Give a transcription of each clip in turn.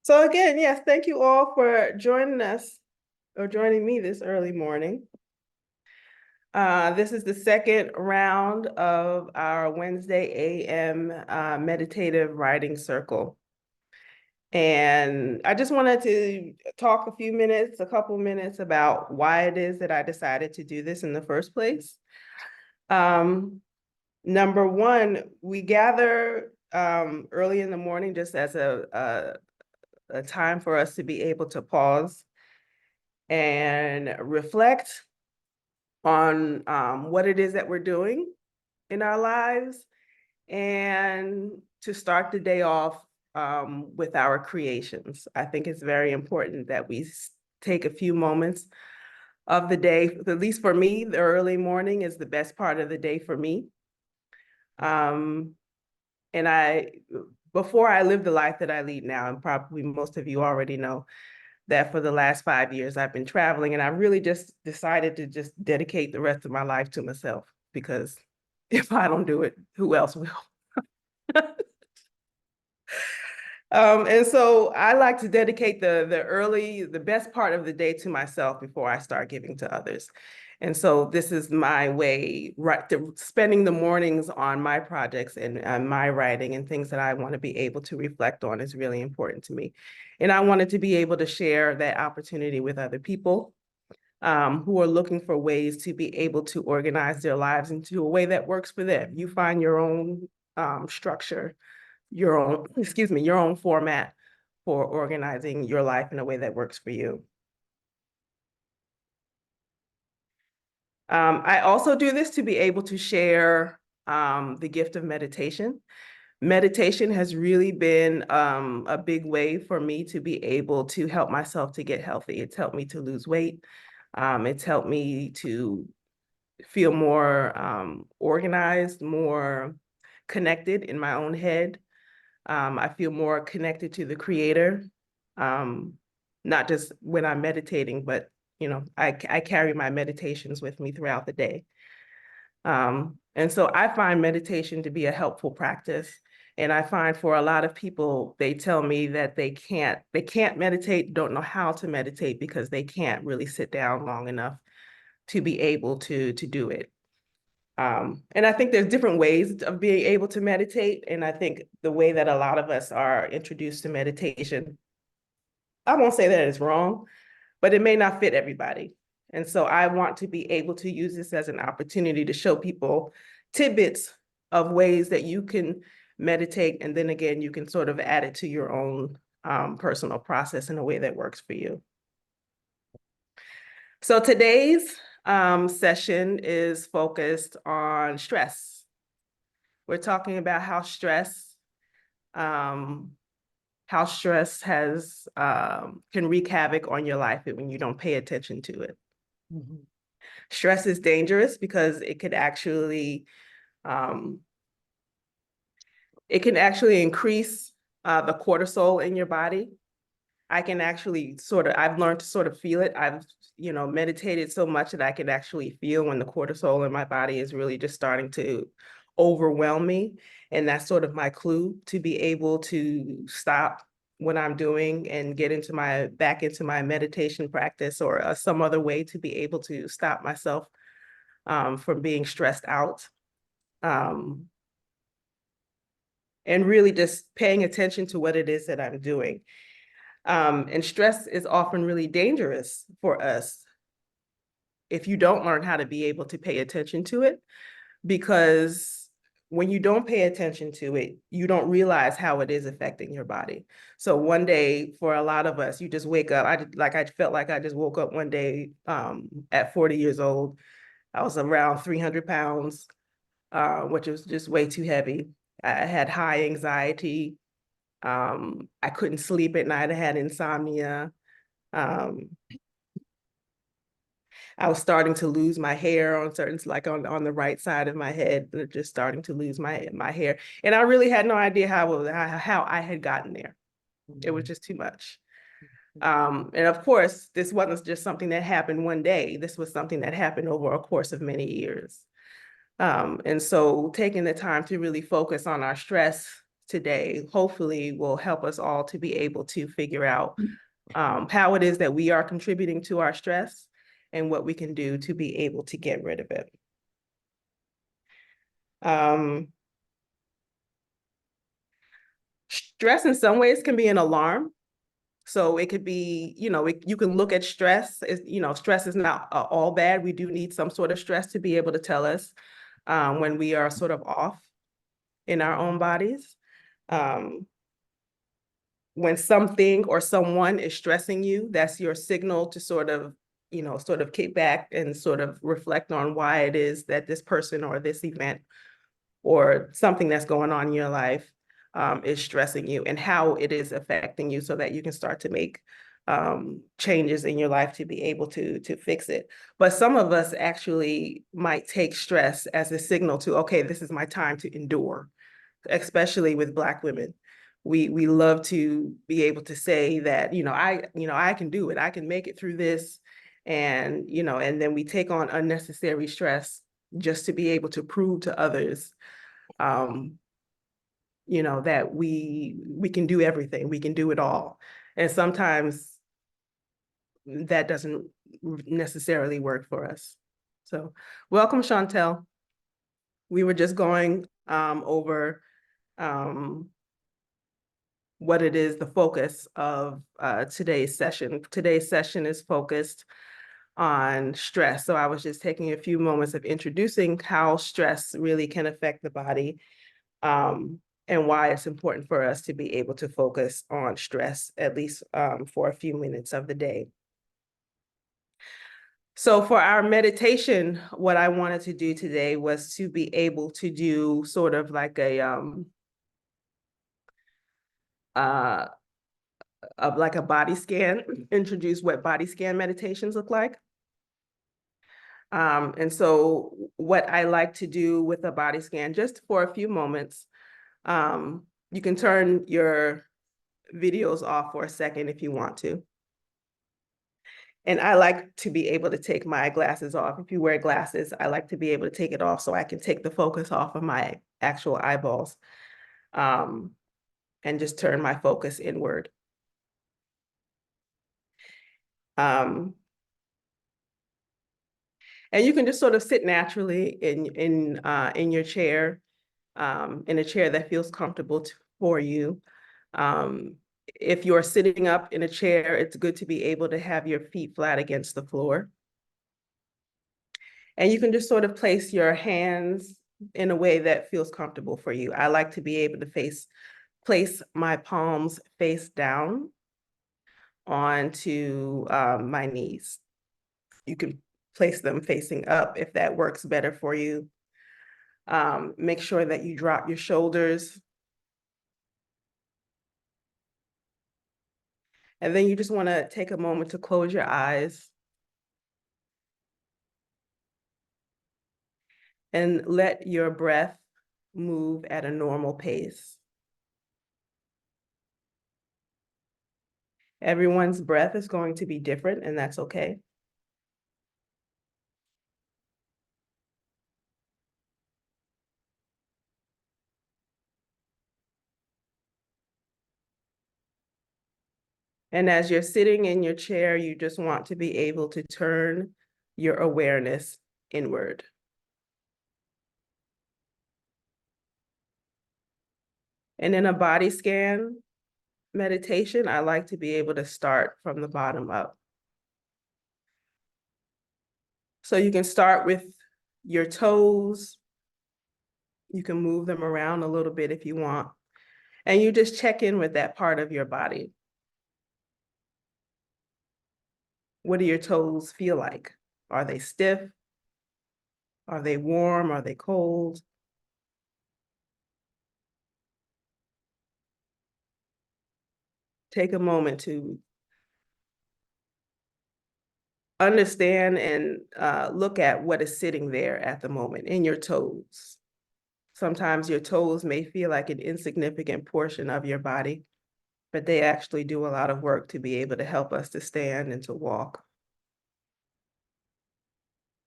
So again, yes, thank you all for joining us or joining me this early morning. This is the second round of our Wednesday AM meditative writing circle. And I just wanted to talk a couple minutes about why it is that I decided to do this in the first place. Number one, we gather early in the morning just as a time for us to be able to pause and reflect on what it is that we're doing in our lives and to start the day off with our creations. I think it's very important that we take a few moments of the day. At least for me, the early morning is the best part of the day for me. And before I lived the life that I lead now, and probably most of you already know, that for the last 5 years I've been traveling, and I really just decided to just dedicate the rest of my life to myself, because if I don't do it, who else will? And so I like to dedicate the best part of the day to myself before I start giving to others. And so this is my way, right, to spending the mornings on my projects and my writing and things that I want to be able to reflect on is really important to me. And I wanted to be able to share that opportunity with other people who are looking for ways to be able to organize their lives into a way that works for them. You find your own structure, your own format for organizing your life in a way that works for you. I also do this to be able to share the gift of meditation. Meditation has really been a big way for me to be able to help myself to get healthy. It's helped me to lose weight. It's helped me to feel more organized, more connected in my own head. I feel more connected to the creator, not just when I'm meditating, but I carry my meditations with me throughout the day. And so I find meditation to be a helpful practice. And I find for a lot of people, they tell me that they can't meditate, don't know how to meditate because they can't really sit down long enough to be able to do it. And I think there's different ways of being able to meditate. And I think the way that a lot of us are introduced to meditation, I won't say that it's wrong, but it may not fit everybody. And so I want to be able to use this as an opportunity to show people tidbits of ways that you can meditate. And then again, you can sort of add it to your own personal process in a way that works for you. So today's session is focused on stress. We're talking about how stress has can wreak havoc on your life when you don't pay attention to it. Mm-hmm. Stress is dangerous because it can actually increase the cortisol in your body. I've learned to sort of feel it. I've meditated so much that I can actually feel when the cortisol in my body is really just starting to overwhelm me. And that's sort of my clue to be able to stop what I'm doing and get back into my meditation practice or some other way to be able to stop myself from being stressed out. And really just paying attention to what it is that I'm doing. And stress is often really dangerous for us if you don't learn how to be able to pay attention to it, because when you don't pay attention to it, you don't realize how it is affecting your body. So one day, for a lot of us, you just wake up. I felt like I just woke up one day at 40 years old. I was around 300 pounds, which was just way too heavy. I had high anxiety. I couldn't sleep at night. I had insomnia. I was starting to lose my hair on on the right side of my head, just starting to lose my hair. And I really had no idea how I had gotten there. It was just too much. And of course, this wasn't just something that happened one day. This was something that happened over a course of many years. And so taking the time to really focus on our stress today hopefully will help us all to be able to figure out how it is that we are contributing to our stress and what we can do to be able to get rid of it. Stress in some ways can be an alarm. So it could be, you can look at stress as, stress is not all bad. We do need some sort of stress to be able to tell us when we are sort of off in our own bodies. When something or someone is stressing you, that's your signal to sort of kick back and sort of reflect on why it is that this person or this event or something that's going on in your life is stressing you and how it is affecting you so that you can start to make changes in your life to be able to fix it. But some of us actually might take stress as a signal to, okay, this is my time to endure, especially with Black women. We love to be able to say that, I can do it. I can make it through this. And, and then we take on unnecessary stress just to be able to prove to others that we can do everything, we can do it all. And sometimes that doesn't necessarily work for us. So welcome, Chantel. We were just going over what it is, the focus of today's session. Today's session is focused on stress. So I was just taking a few moments of introducing how stress really can affect the body and why it's important for us to be able to focus on stress, at least for a few minutes of the day. So for our meditation, what I wanted to do today was to be able to do sort of like a body scan, introduce what body scan meditations look like. And so what I like to do with a body scan, just for a few moments, you can turn your videos off for a second if you want to. And I like to be able to take my glasses off. If you wear glasses, I like to be able to take it off so I can take the focus off of my actual eyeballs and just turn my focus inward. And you can just sort of sit naturally in your chair, in a chair that feels comfortable for you. If you're sitting up in a chair, it's good to be able to have your feet flat against the floor. And you can just sort of place your hands in a way that feels comfortable for you. I like to be able to place my palms face down onto my knees. You can place them facing up if that works better for you. Make sure that you drop your shoulders. And then you just want to take a moment to close your eyes and let your breath move at a normal pace. Everyone's breath is going to be different, and that's okay. And as you're sitting in your chair, you just want to be able to turn your awareness inward. And in a body scan meditation, I like to be able to start from the bottom up. So you can start with your toes. You can move them around a little bit if you want. And you just check in with that part of your body. What do your toes feel like? Are they stiff? Are they warm? Are they cold? Take a moment to understand and look at what is sitting there at the moment in your toes. Sometimes your toes may feel like an insignificant portion of your body, but they actually do a lot of work to be able to help us to stand and to walk.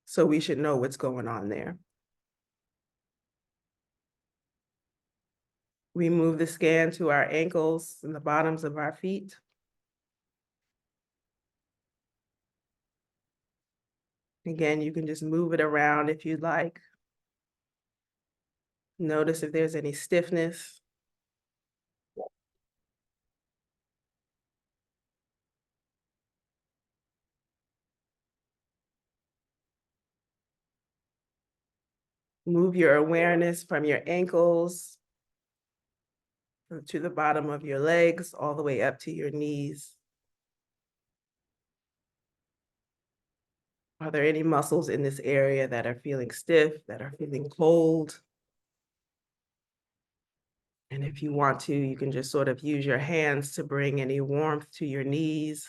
So we should know what's going on there. We move the scan to our ankles and the bottoms of our feet. Again, you can just move it around if you'd like. Notice if there's any stiffness. Move your awareness from your ankles to the bottom of your legs, all the way up to your knees. Are there any muscles in this area that are feeling stiff, that are feeling cold? And if you want to, you can just sort of use your hands to bring any warmth to your knees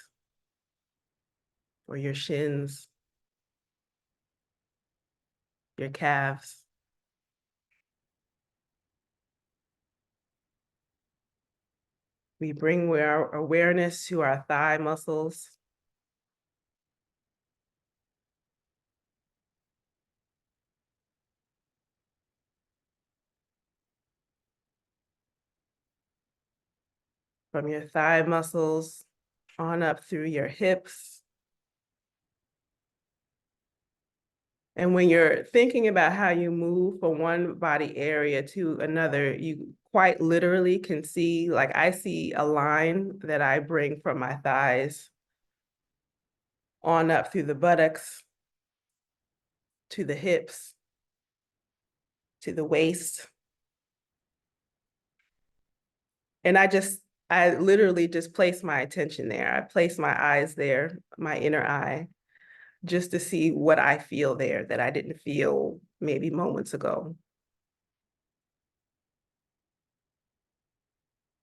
or your shins, your calves. We bring our awareness to our thigh muscles. From your thigh muscles on up through your hips. And when you're thinking about how you move from one body area to another, you quite literally can see, like I see a line that I bring from my thighs on up through the buttocks, to the hips, to the waist. And I literally just place my attention there. I place my eyes there, my inner eye, just to see what I feel there that I didn't feel maybe moments ago.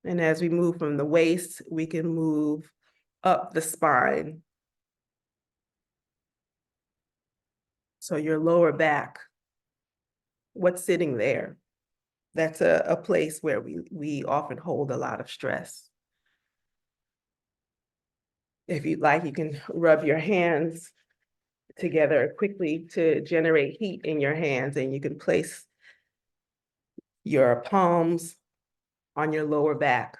And as we move from the waist, we can move up the spine. So your lower back, what's sitting there? That's a place where we often hold a lot of stress. If you'd like, you can rub your hands together quickly to generate heat in your hands, and you can place your palms on your lower back.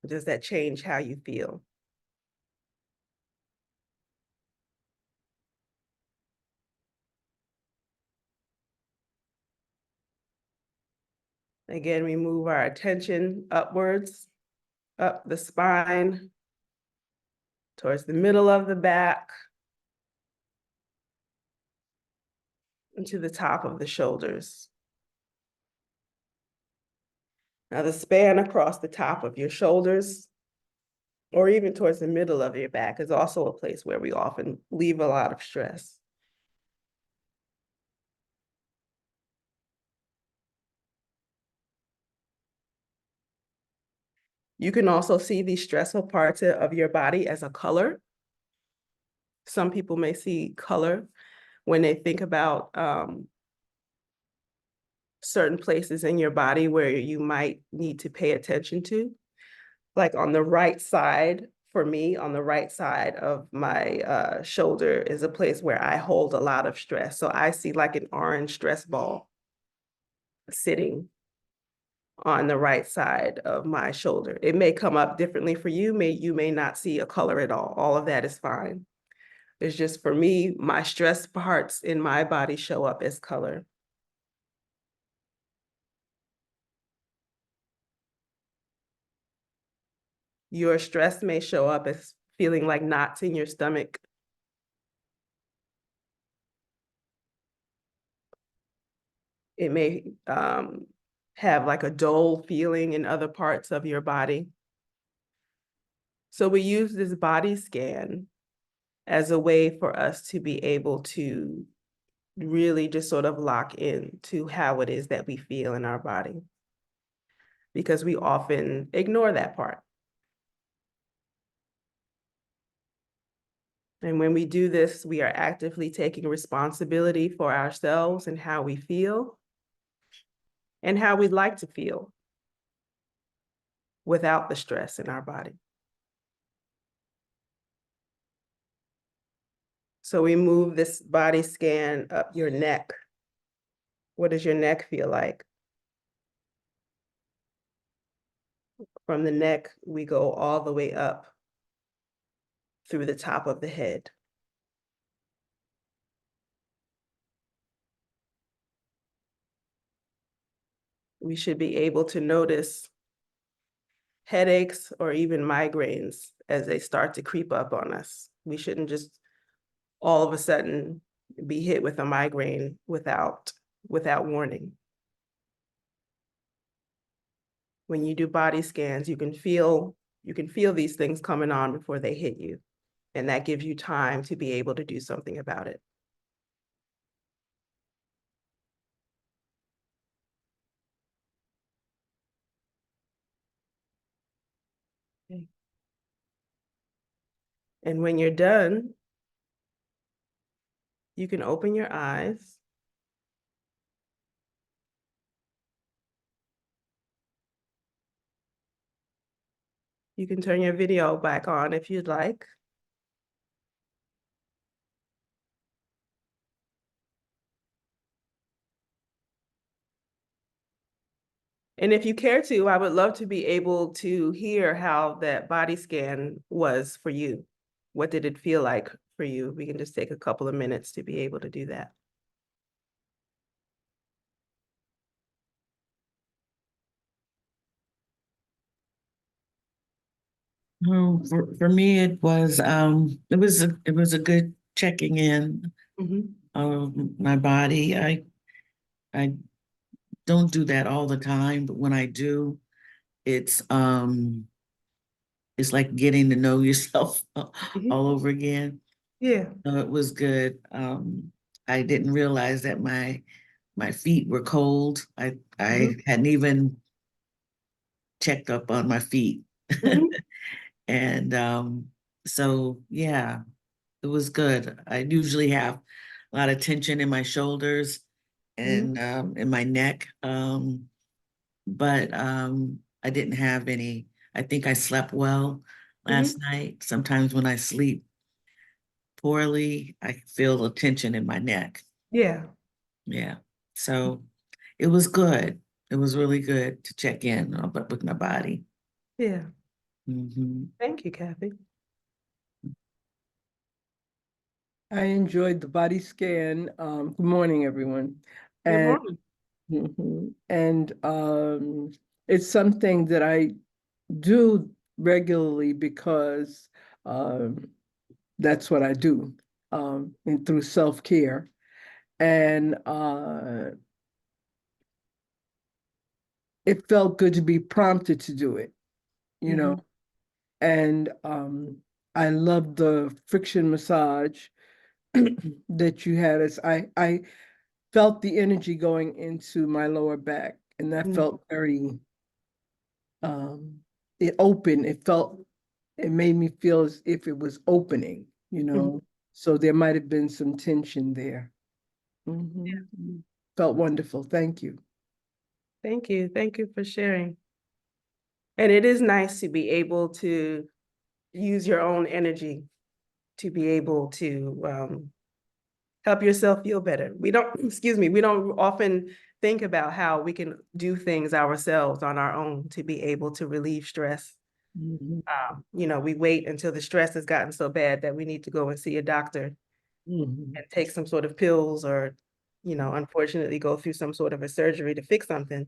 Does that change how you feel? Again, we move our attention upwards, up the spine, towards the middle of the back, and to the top of the shoulders. Now the span across the top of your shoulders, or even towards the middle of your back, is also a place where we often leave a lot of stress. You can also see these stressful parts of your body as a color. Some people may see color when they think about certain places in your body where you might need to pay attention to. Like on the right side, for me, on the right side of my shoulder is a place where I hold a lot of stress. So I see like an orange stress ball sitting on the right side of my shoulder. It may come up differently for you. You may not see a color at all. All of that is fine. It's just for me, my stress parts in my body show up as color. Your stress may show up as feeling like knots in your stomach. It may have like a dull feeling in other parts of your body. So we use this body scan as a way for us to be able to really just sort of lock in to how it is that we feel in our body, because we often ignore that part. And when we do this, we are actively taking responsibility for ourselves and how we feel and how we'd like to feel without the stress in our body. So we move this body scan up your neck. What does your neck feel like? From the neck, we go all the way up through the top of the head. We should be able to notice headaches or even migraines as they start to creep up on us. We shouldn't just all of a sudden be hit with a migraine without warning. When you do body scans, you can feel these things coming on before they hit you. And that gives you time to be able to do something about it. Okay. And when you're done, you can open your eyes. You can turn your video back on if you'd like. And if you care to, I would love to be able to hear how that body scan was for you. What did it feel like for you? We can just take a couple of minutes to be able to do that. For me, it was a good checking in of my body. I don't do that all the time, but when I do, it's like getting to know yourself all over again. Yeah. So it was good. I didn't realize that my feet were cold. I hadn't even checked up on my feet. And so yeah, it was good. I usually have a lot of tension in my shoulders and in my neck. But I didn't have any. I think I slept well last night. Sometimes when I sleep poorly, I feel a tension in my neck. Yeah. Yeah. So it was good. It was really good to check in with my body. Yeah. Mhm. Thank you, Kathy. I enjoyed the body scan. Good morning, everyone. Good And morning. it's something that I do regularly because that's what I do and through self-care. And it felt good to be prompted to do it, you know. And I love the friction massage that you had. I felt the energy going into my lower back, and that felt very it opened. It made me feel as if it was opening, you know. So there might have been some tension there. Felt wonderful. Thank you. Thank you. Thank you for sharing. And it is nice to be able to use your own energy to be able to help yourself feel better. We don't, excuse me, we don't often think about how we can do things ourselves on our own to be able to relieve stress. You know, we wait until the stress has gotten so bad that we need to go and see a doctor and take some sort of pills or, you know, unfortunately go through some sort of a surgery to fix something.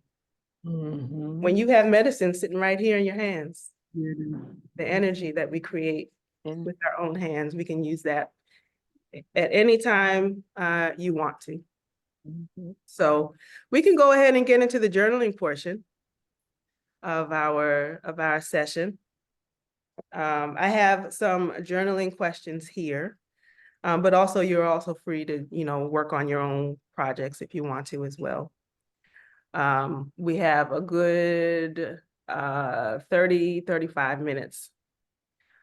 When you have medicine sitting right here in your hands, the energy that we create with our own hands, we can use that at any time you want to. So we can go ahead and get into the journaling portion of our session. I have some journaling questions here, but also you're also free to, you know, work on your own projects if you want to as well. We have a good 35 minutes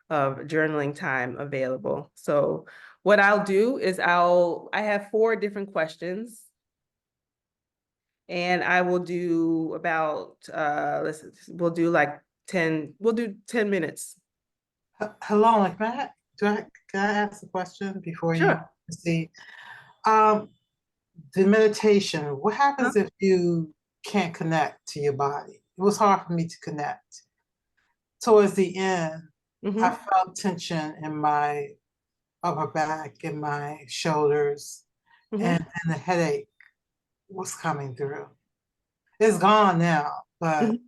of journaling time available. So what I'll do is I have 4 different questions. And I will do about we'll do like 10 minutes. Hello, like Matt, can I ask a question before you Sure. proceed? The meditation, what happens if you can't connect to your body? It was hard for me to connect. towards the end, I Mhm, felt tension in my upper back and my shoulders, mhm, and the headache was coming through. It's gone now, but mhm,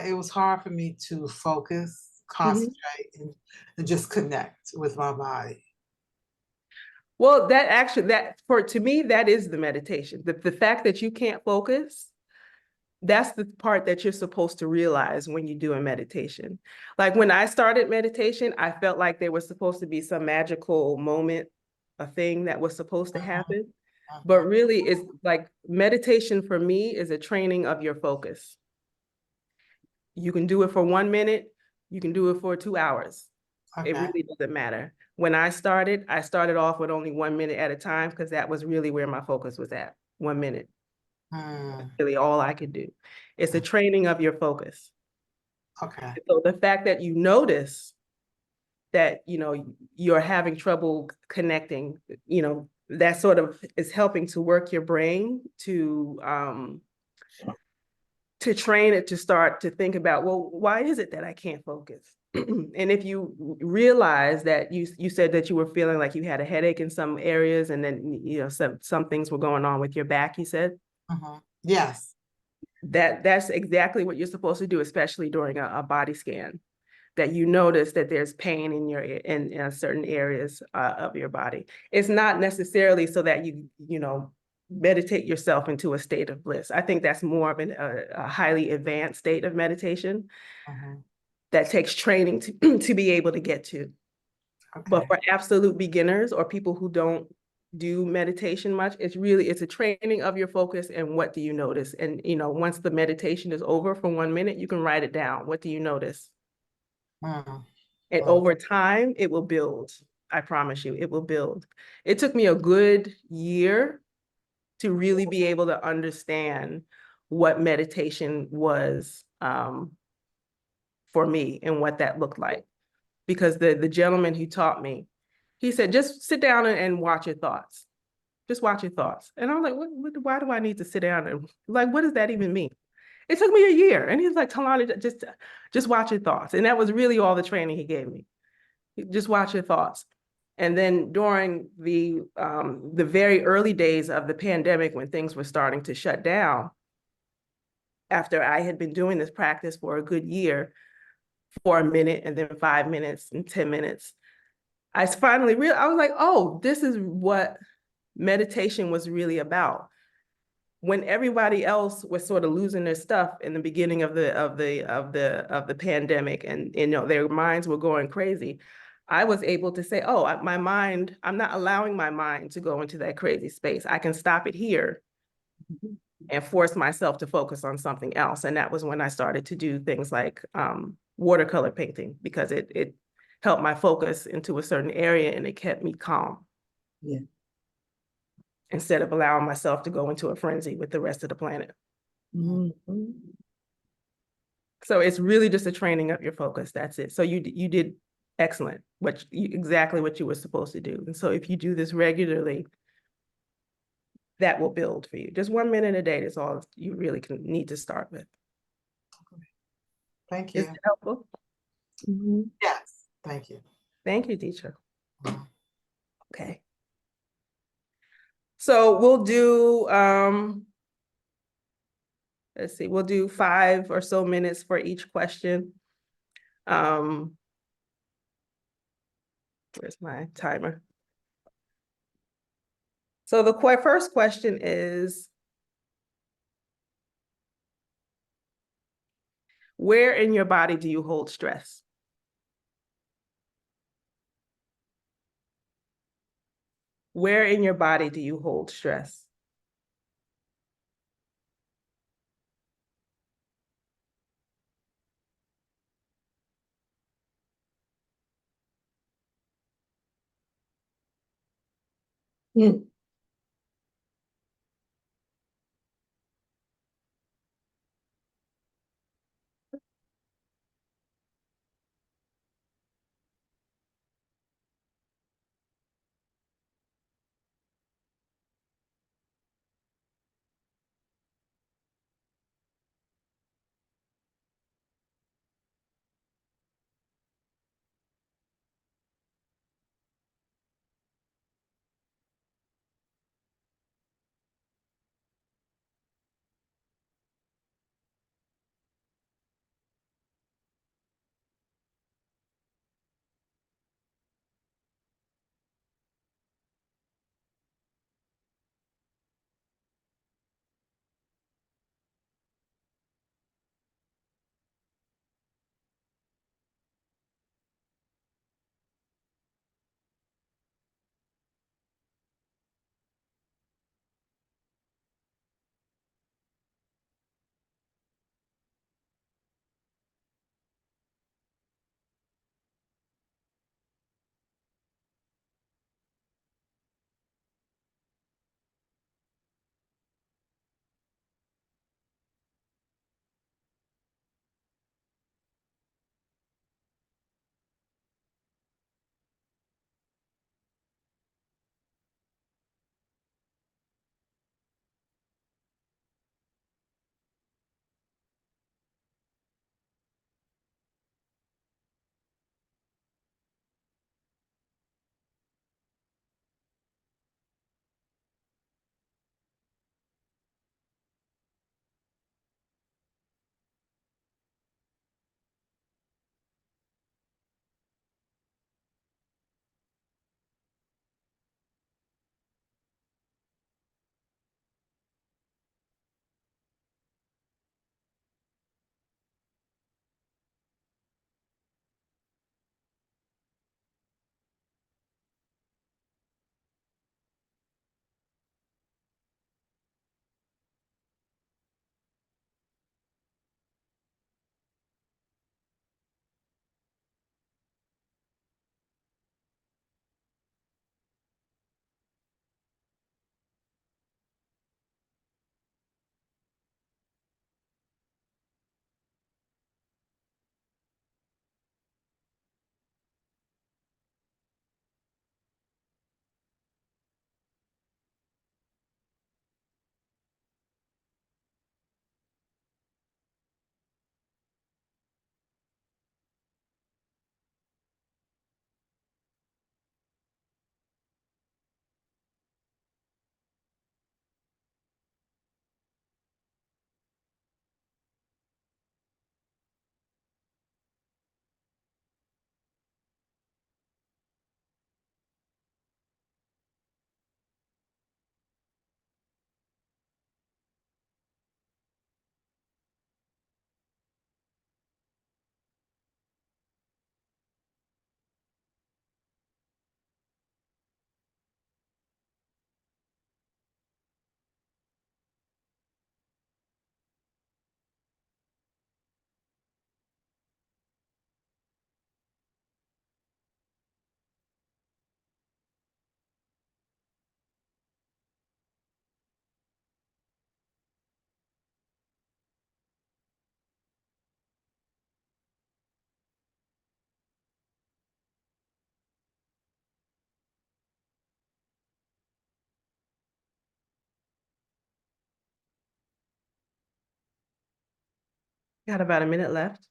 it was hard for me to focus, mhm. concentrate, and just connect with my body. Well, that actually, to me, that is the meditation. The fact that you can't focus, that's the part that you're supposed to realize when you do a meditation. Like when I started meditation, I felt like there was supposed to be some magical moment, a thing that was supposed to Mhm, happen. But mhm. really, it's like meditation for me is a training of your focus. You can do it for 1 minute, you can do it for 2 hours. It Okay. really doesn't matter. When I started off with only 1 minute at a time because that was really where my focus was at. 1 minute, Hmm. really all I could do. It's a training of your focus. Okay. So the fact that you notice that, you're having trouble connecting, that sort of is helping to work your brain to train it to start to think about, well, why is it that I can't focus? And if you realize that you said that you were feeling like you had a headache in some areas, and then some things were going on with your back, you said Yes. that's exactly what you're supposed to do, especially during a body scan. That you notice that there's pain in certain areas of your body. It's not necessarily so that you meditate yourself into a state of bliss. I think that's more of a highly advanced state of meditation Mhm. that takes training to be able to get to. But Okay. for absolute beginners or people who don't do meditation much, it's a training of your focus and what do you notice. And once the meditation is over for 1 minute, you can write it down. What do you notice? Mm. And Oh, over time, it will build. I promise you, it will build. It took me a good year to really be able to understand what meditation was for me and what that looked like. Because the gentleman who taught me, he said, just sit down and watch your thoughts. Just watch your thoughts. And I'm like, why do I need to sit down and like, what does that even mean? It took me a year. And he's like, Talani, just watch your thoughts. And that was really all the training he gave me. Just watch your thoughts. And then during the very early days of the pandemic, when things were starting to shut down, after I had been doing this practice for a good year, for a minute and then 5 minutes and 10 minutes, I finally realized, I was like, oh, this is what meditation was really about. When everybody else was sort of losing their stuff in the beginning of the pandemic, and their minds were going crazy, I was able to say, oh, my mind, I'm not allowing my mind to go into that crazy space. I can stop it here and force myself to focus on something else. And that was when I started to do things like watercolor painting, because it helped my focus into a certain area and it kept me calm. Yeah. Instead of allowing myself to go into a frenzy with the rest of the planet. Mhm. So it's really just a training of your focus. That's it. So you did excellent, exactly what you were supposed to do. And so if you do this regularly, that will build for you. Just 1 minute a day is all you really need to start with. thank Is you. that helpful? Mhm. Yes. Thank you. Thank you, teacher. Mhm. Okay. So we'll do, let's see, we'll do 5 or so minutes for each question. Um, where's my timer? So the first question is, where in your body do you hold stress? Where in your body do you hold stress? Mm. Got about a minute left.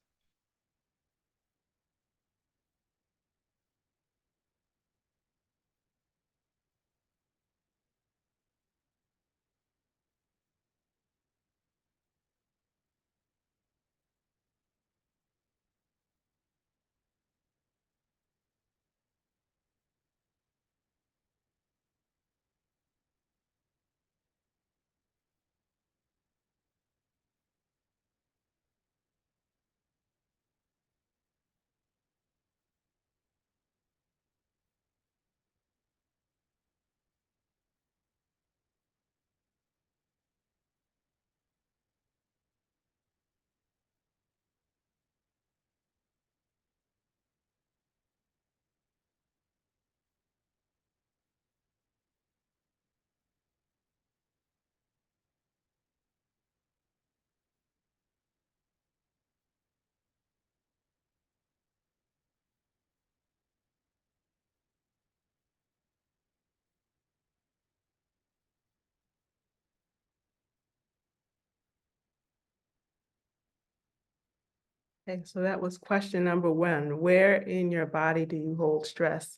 Okay, so that was question number one. Where in your body do you hold stress?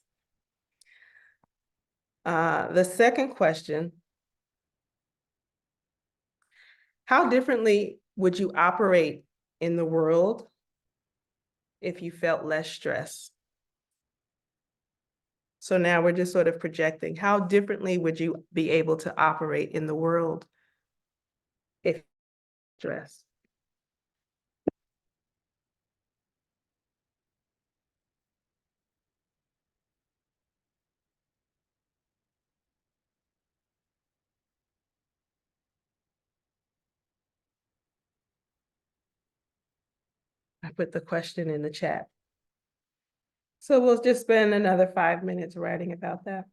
The second question, how differently would you operate in the world if you felt less stress? So now we're just sort of projecting, how differently would you be able to operate in the world if stress? I put the question in the chat. So we'll just spend another 5 minutes writing about that.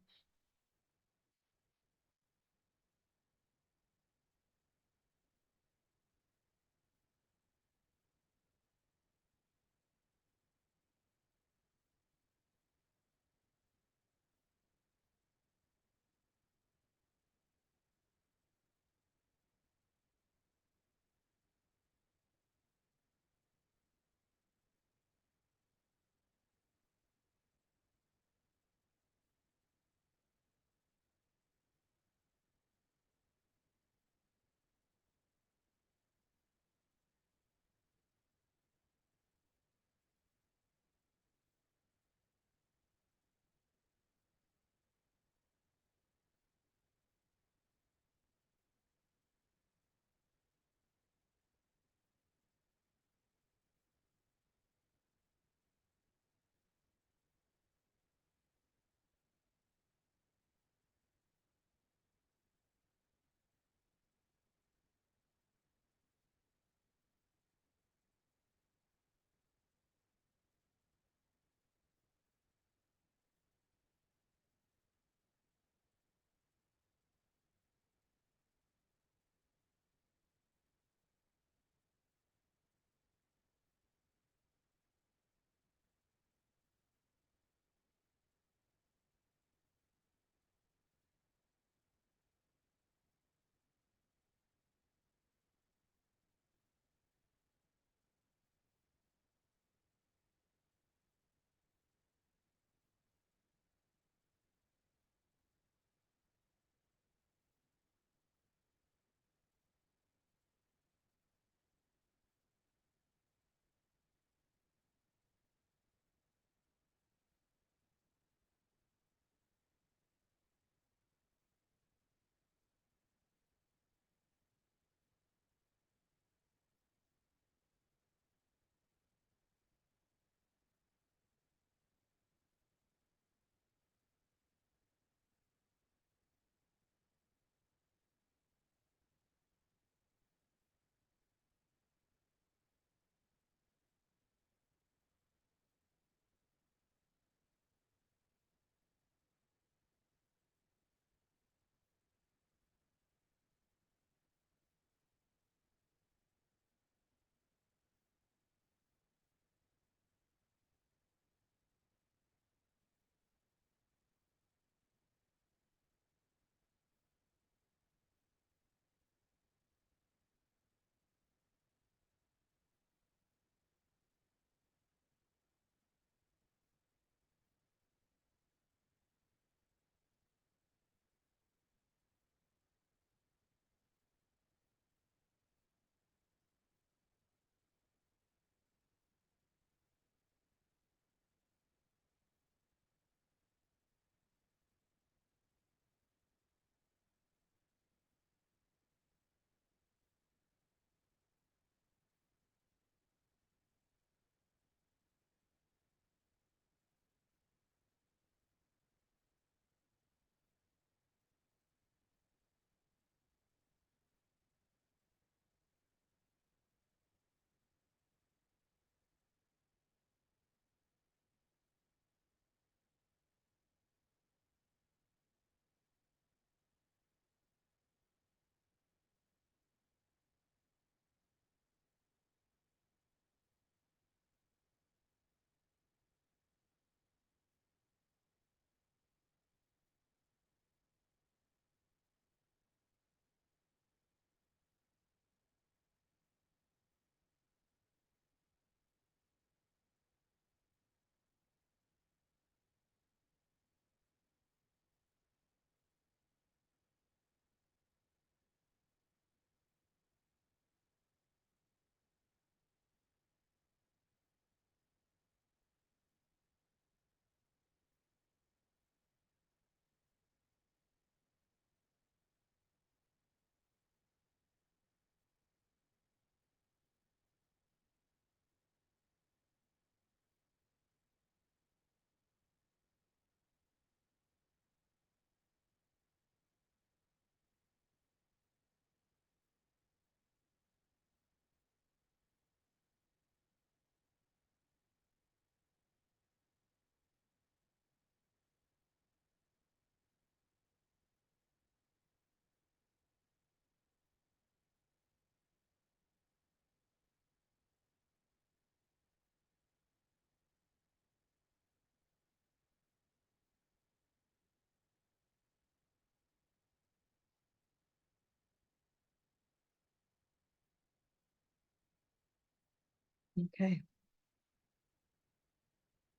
Okay.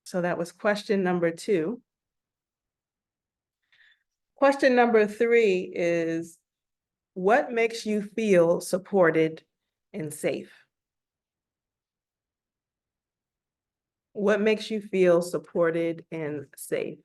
So that was question number 2. Question number 3 is, what makes you feel supported and safe? What makes you feel supported and safe?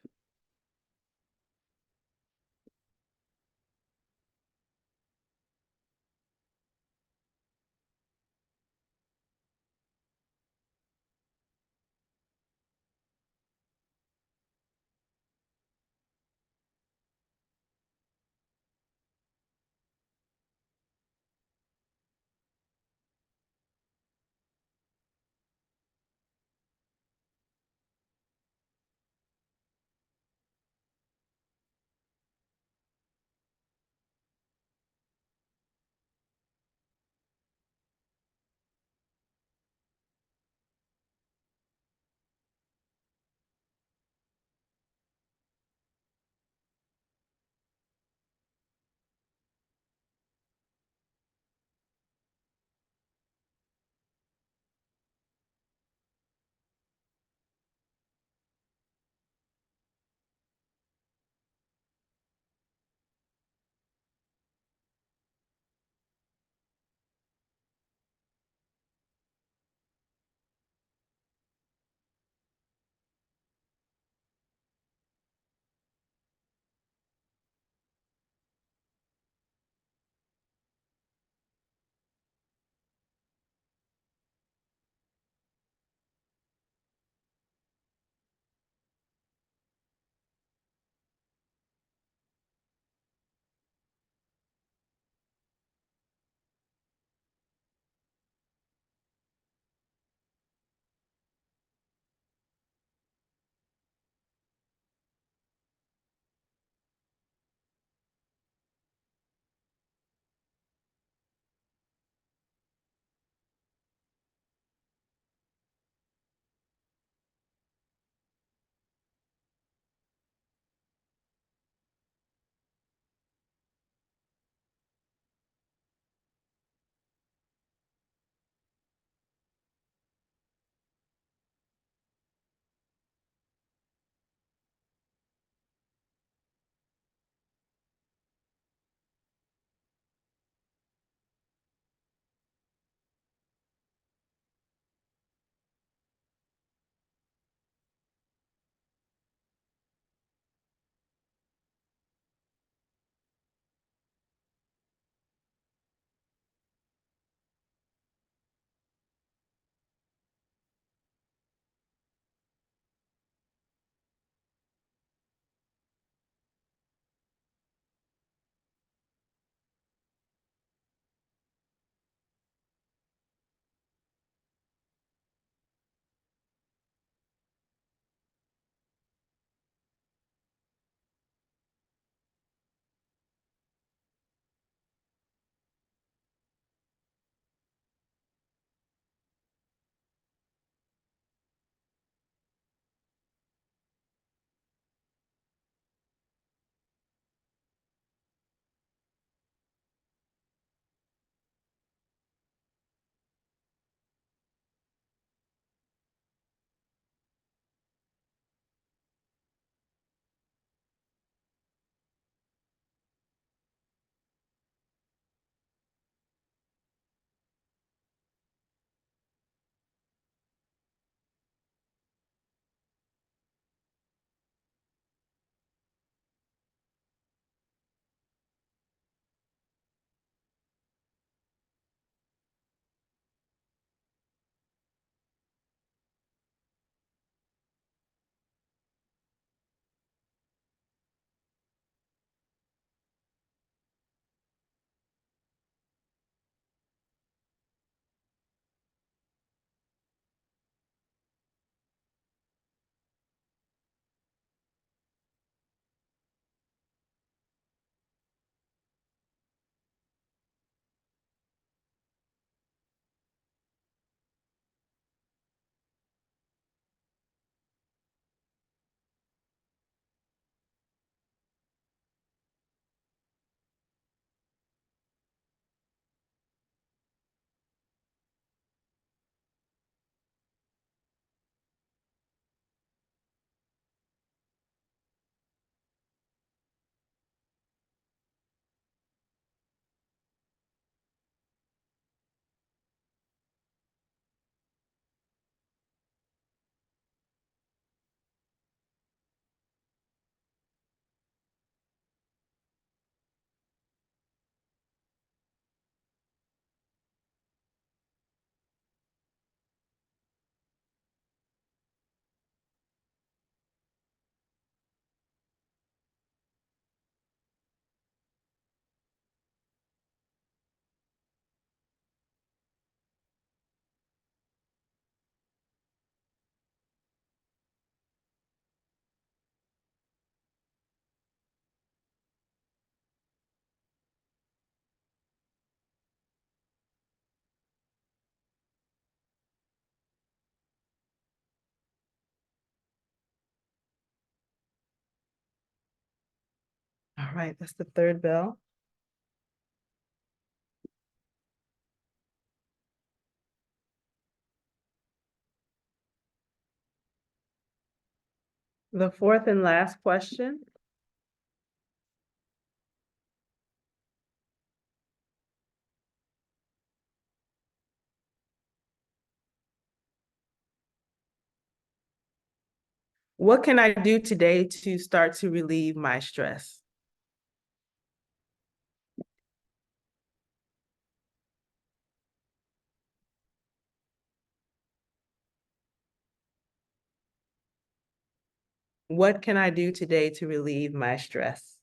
right, that's the third bell. The fourth and last question. What can I do today to start to relieve my stress? What can I do today to relieve my stress?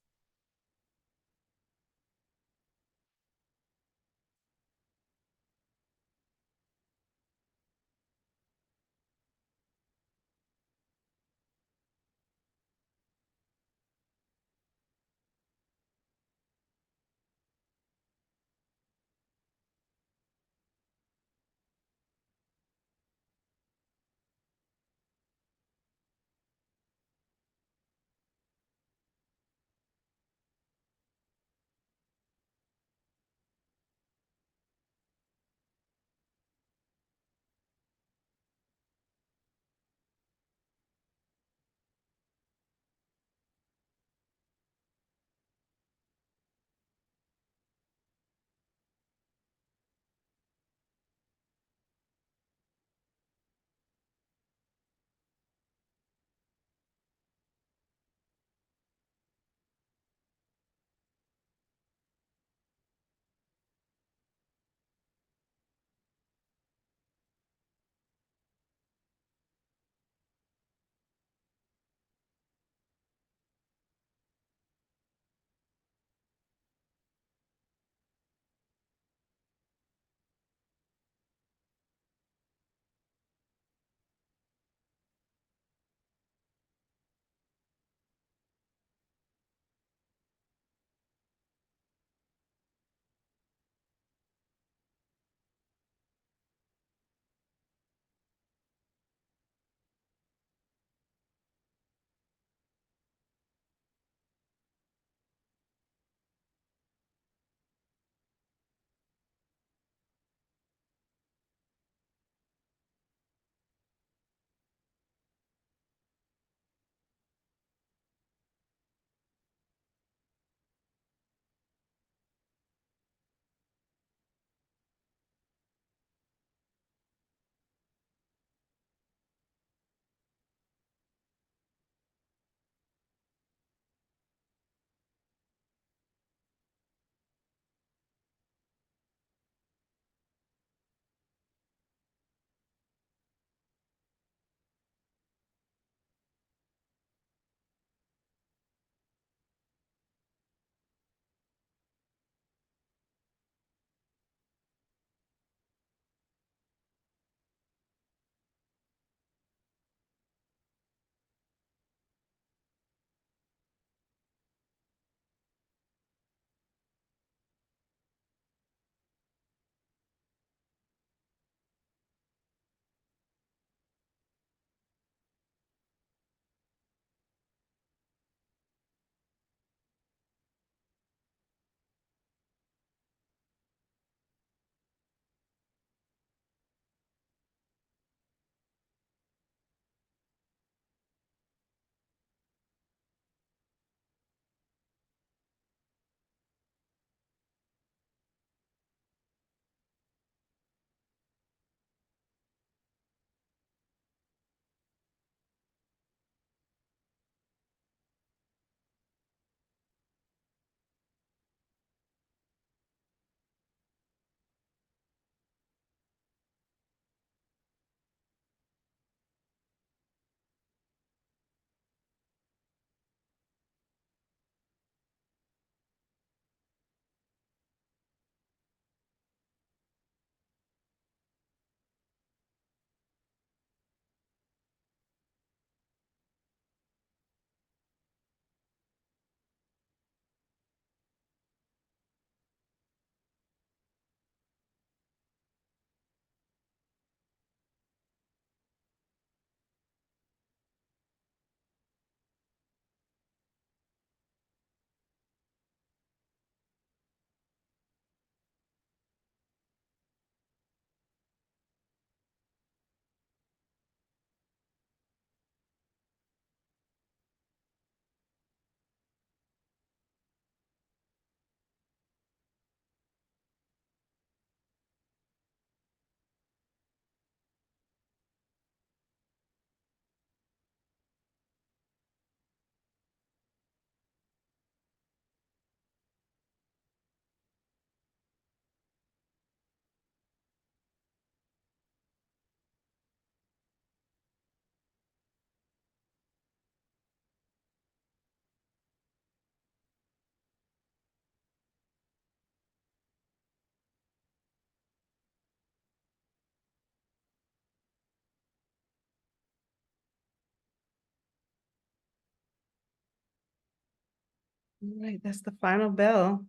All right, that's the final bell.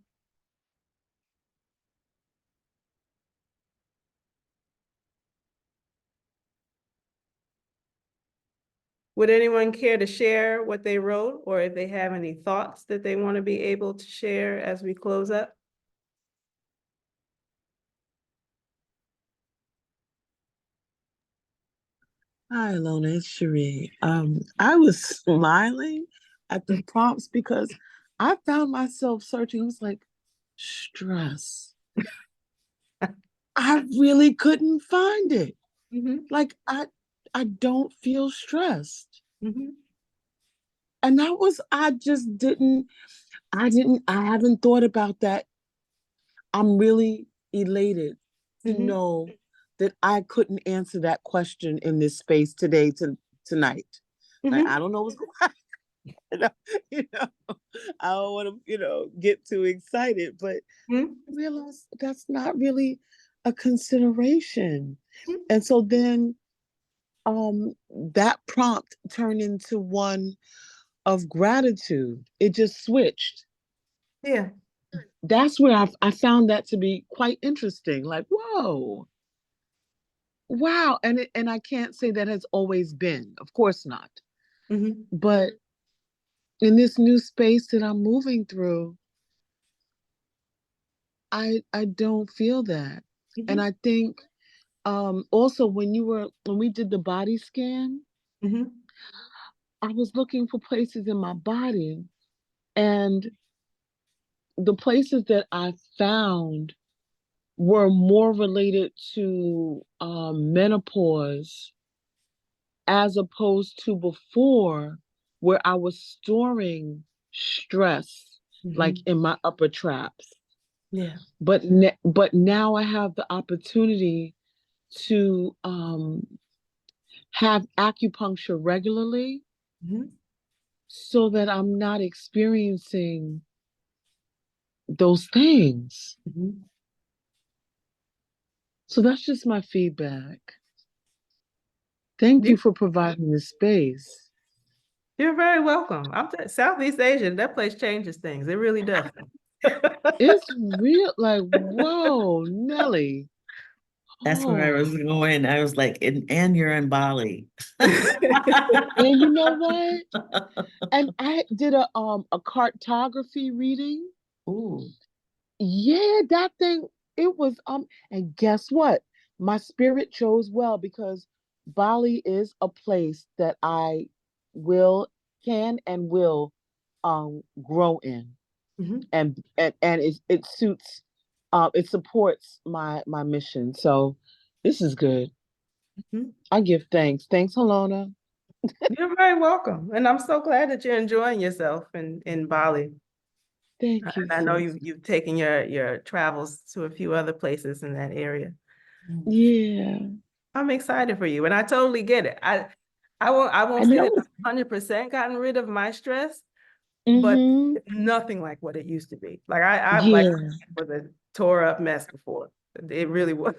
Would anyone care to share what they wrote, or if they have any thoughts that they want to be able to share as we close up? Hi, Lona, it's Cherie. I was smiling at the prompts because I found myself searching. I was like, stress. I really couldn't find it. Mhm, Like I don't feel stressed. mhm, And that was I haven't thought about that. I'm really elated to mhm, know that I couldn't answer that question in this space tonight. Like mhm, I don't know what's you know, you know, I don't want to, get too excited, but mhm, I realized that's not really a consideration. mhm. And so then that prompt turned into one of gratitude. It just switched. Yeah. That's where I found that to be quite interesting. Like, whoa, wow. And I can't say that has always been, of course not. Mhm, But in this new space that I'm moving through, I don't feel that. And mhm, I think also when we did the body scan, mhm, I was looking for places in my body, and the places that I found were more related to menopause as opposed to before, where I was storing stress like mhm. in my upper traps. Yeah. But now I have the opportunity to have acupuncture regularly Mhm, so that I'm not experiencing those things. mhm. So that's just my feedback. Thank You- you for providing the space. You're very welcome. Southeast Asia, that place changes things. It really does. It's real, like, whoa, Nelly. That's where I Oh, was going. I was like, and you're in Bali. and you know what? And I did a cartography reading. Ooh. Yeah, that thing, it was and guess what? My spirit chose well because Bali is a place that I will can and will grow in. Mhm, And it suits it supports my mission. So this is good. mhm. I give thanks. Thanks, Helona. You're very welcome. And I'm so glad that you're enjoying yourself in Bali. And Thank you, I know sis. you've taken your travels to a few other places in that area. Yeah, I'm excited for you, and I totally get it. I I won't say that know. I've 100% gotten rid of my stress, but Mm-hmm. it's nothing like what it used to be. Like Yeah, was a tore up mess before. It really was.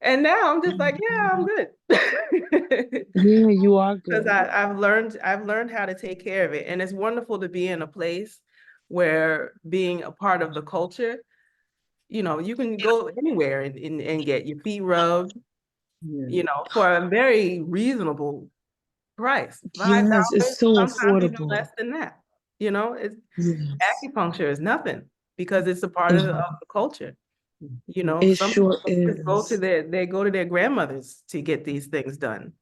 And now I'm just like, yeah, I'm good. yeah, you are Because good. I've learned how to take care of it. And it's wonderful to be in a place where being a part of the culture, you can go anywhere and get your feet rubbed, Yeah. for a very reasonable price. Yes, $5, it's so sometimes even affordable. less than that. It's Yes, acupuncture is nothing because it's a part of it, the culture. it Some sure people just is. they go to their grandmothers to get these things done.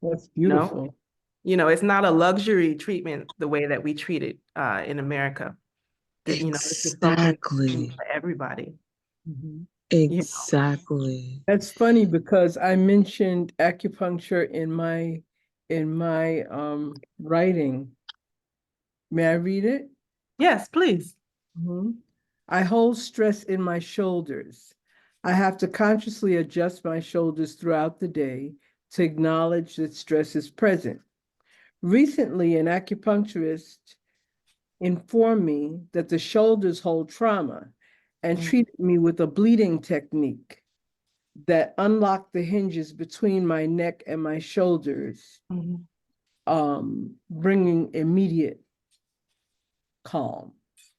That's You know, beautiful. it's not a luxury treatment the way that we treat it in America. This is something Exactly. for everybody. Mhm. You Exactly. That's funny because I mentioned acupuncture in my writing. May I read it? Yes, please. Mhm. I hold stress in my shoulders. I have to consciously adjust my shoulders throughout the day to acknowledge that stress is present. Recently, an acupuncturist informed me that the shoulders hold trauma and Mhm, treated me with a bleeding technique that unlocked the hinges between my neck and my shoulders, mhm, bringing immediate calm.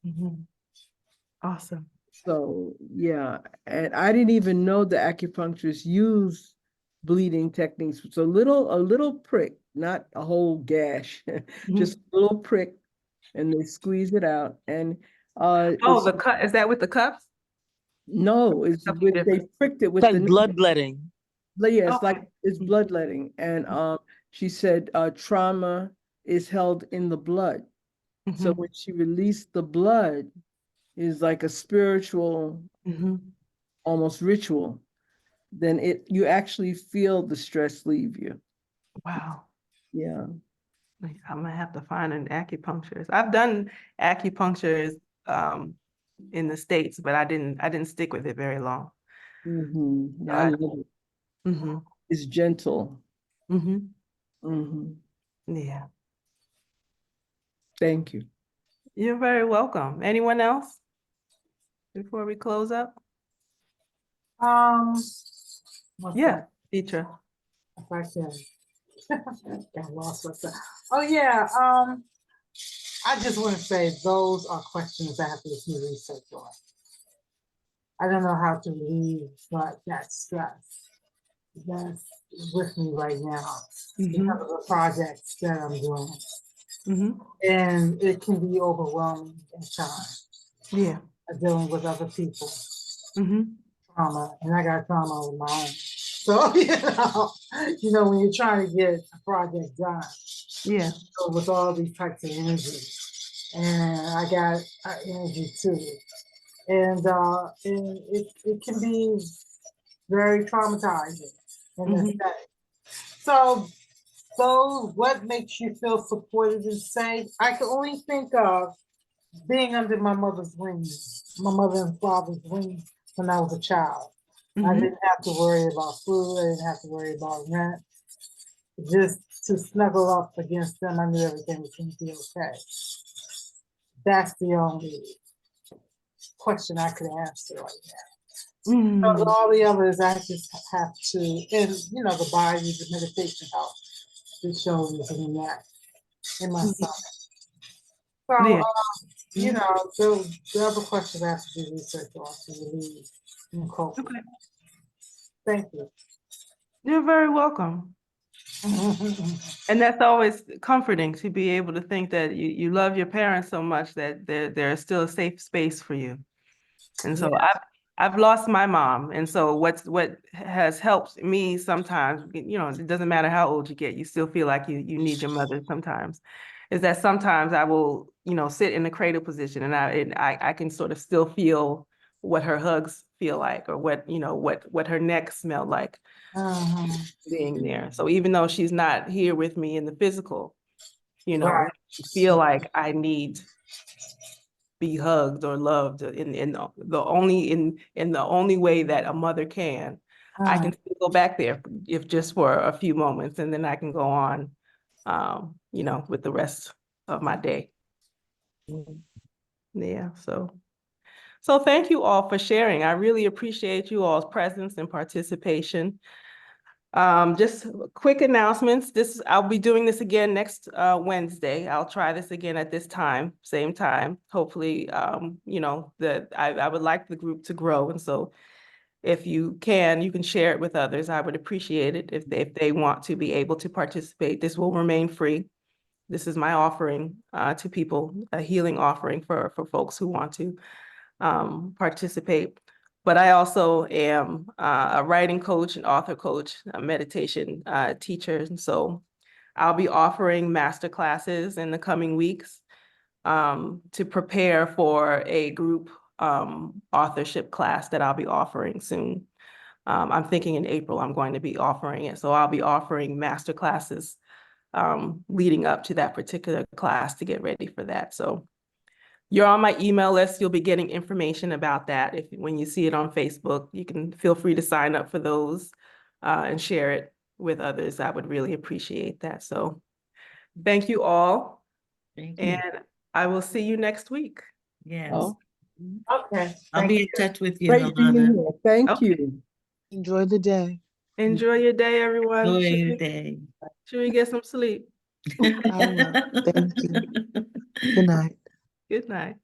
Mhm. Awesome. So yeah, and I didn't even know the acupuncturists use bleeding techniques. So a little prick, not a whole gash, just a little prick, and they squeeze it out. And Oh, it's the cut, is that with the cups? no, it's Something with they different. pricked it with It's the like bloodletting. yeah, it's Okay. like it's bloodletting. And she said trauma is held in the blood. So Mhm. when she released the blood, is like a spiritual, Mhm. almost ritual, then you actually feel the stress leave you. Wow. Yeah. I'm gonna have to find an acupuncturist. I've done acupuncture in the States, but I didn't stick with it very long. Mm-hmm. I But love it. hmm It's gentle. hmm Mm-hmm. yeah, Thank you. you're very welcome. Anyone else before we close up? What's Yeah, that? teacher. If I can. Got lost myself. Oh yeah, I just want to say those are questions I have to do some research on. I don't know how to relieve but that stress that's with me right now because of the projects that I'm doing. Hmm. And it can be overwhelming at times, Yeah. dealing with other people, Hmm. trauma, and I got trauma of my own. So, when you're trying to get a project done, Yeah. so with all these types of energy, and I got energy too. And it can be very traumatizing in this Hmm. day. So what makes you feel supported and safe? I can only think of being under my mother's wings, my mother and father's wings when I was a child. I Hmm. didn't have to worry about food, I didn't have to worry about rent. Just to snuggle up against them, I knew everything was going to be okay. That's the only question I could answer right now. So Hmm. all the others, I just have to, and the body, the meditation helps the shoulders and the neck and my stomach. So, Yeah. the other questions I have to do research on to relieve and cope with. Okay. Thank you. You're very welcome. And that's always comforting to be able to think that you love your parents so much that there's still a safe space for you. And so I've lost my mom. And so what has helped me sometimes, it doesn't matter how old you get, you still feel like you need your mother sometimes, is that sometimes I will, sit in the cradle position and I can sort of still feel what her hugs feel like, or what her neck smelled like being there. So even though she's not here with me in the physical, Right. I feel like I need be hugged or loved in the only way that a mother can. I can still go back there if just for a few moments, and then I can go on, with the rest of my day. Yeah, so thank you all for sharing. I really appreciate you all's presence and participation. Just quick announcements. I'll be doing this again next Wednesday. I'll try this again at this time, same time. Hopefully, I would like the group to grow, and so if you can share it with others. I would appreciate it if they want to be able to participate. This will remain free. This is my offering to people, a healing offering for folks who want to participate. But I also am a writing coach, an author coach, a meditation teacher. And so I'll be offering master classes in the coming weeks to prepare for a group authorship class that I'll be offering soon. I'm thinking in April I'm going to be offering it. So I'll be offering master classes leading up to that particular class to get ready for that. So you're on my email list. You'll be getting information about that. When you see it on Facebook, you can feel free to sign up for those and share it with others. I would really appreciate that. So thank you all. Thank you. And I will see you next week. Yes. Oh, Okay. I'll Thank be you. in touch with you, Great being Yolanda. here. Thank Okay. you. enjoy the day. Enjoy your day, everyone. Enjoy Should your we, day. should we get some sleep? I will. Thank you. Good night. Good night.